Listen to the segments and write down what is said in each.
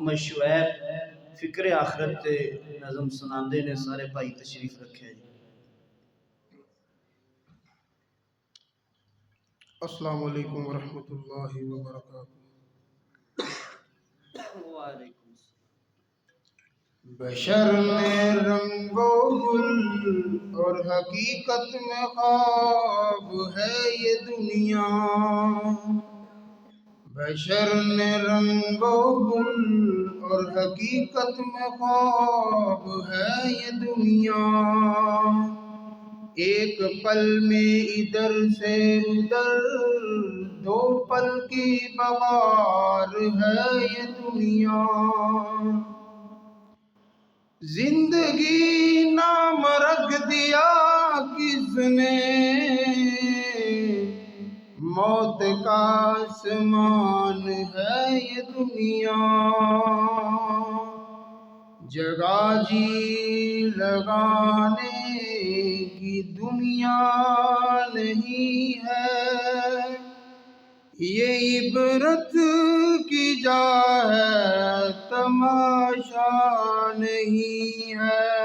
محمد شعیب فکر آخرت تے نظم سناندے نے، سارے بھائی تشریف رکھے جی۔ السلام علیکم ورحمۃ اللہ وبرکاتہ۔ وعلیکم بشر میں رنگ و گل اور حقیقت میں خواب ہے یہ دنیا، بشر میں رنگ و گل اور حقیقت میں خواب ہے یہ دنیا، ایک پل میں ادھر سے ادھر دو پل کی بہار ہے یہ دنیا، زندگی نام رکھ دیا کس نے موت کا آسمان ہے یہ دنیا، جگہ جی لگانے کی دنیا نہیں ہے، یہ عبرت کی جا ہے تماشا نہیں ہے،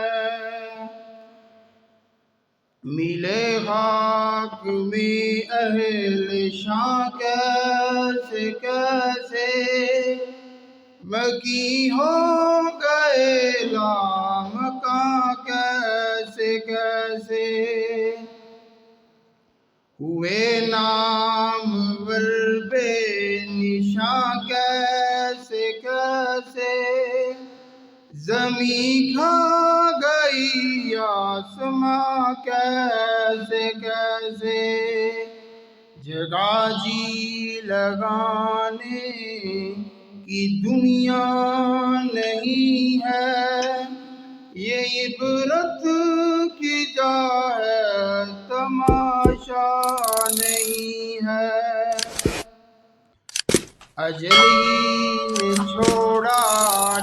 ملے خاک میں اہل شاں کیسے کیسے مکی ہو گئے لامکاں کیسے کیسے، ہوئے نامور بے نشاں کیسے کیسے، زمیں کھا گئی آسماں کیسے کیسے، جگہ جی لگانے کی دنیا نہیں ہے، یہ عبرت کی جا ہے تماشا نہیں ہے، اجل ہی نے چھوڑا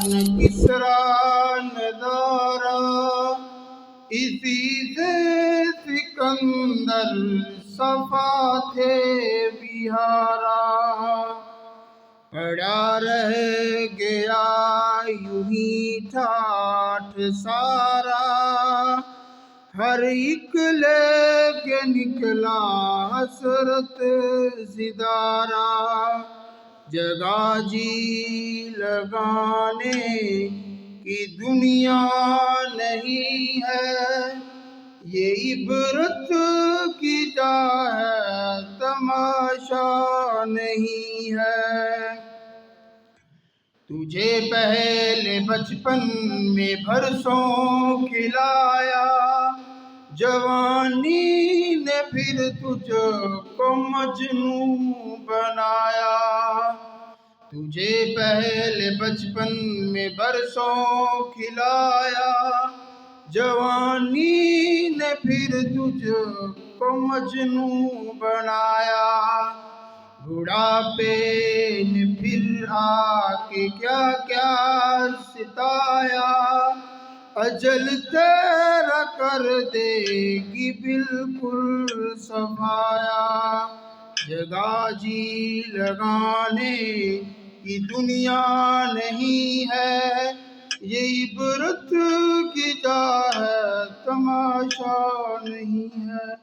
نہ کسریٰ نہ دارا، اسی سے سکندر صفا تھے بہارا، پڑا رہ گیا یوں ہی ٹھاٹھ سارا، ہر ایک لے کے نکلا حسرت زدارا، جگہ جی لگانے کی دنیا نہیں ہے، یہ عبرت کی جا ہے تماشا نہیں ہے، تجھے پہلے بچپن میں برسوں کھلایا، جوانی نے پھر تجھ کو مجنوں بنایا، تجھے پہلے بچپن میں برسوں کھلایا، جوانی نے پھر تجھ کو مجنوں بنایا، بڑھاپے نے پھر آ کے کیا کیا ستایا، اجل تیرا کر دے گی بالکل صفایا، جگہ جی لگانے کی دنیا نہیں ہے، یہ عبرت کی جا ہے تماشا نہیں ہے۔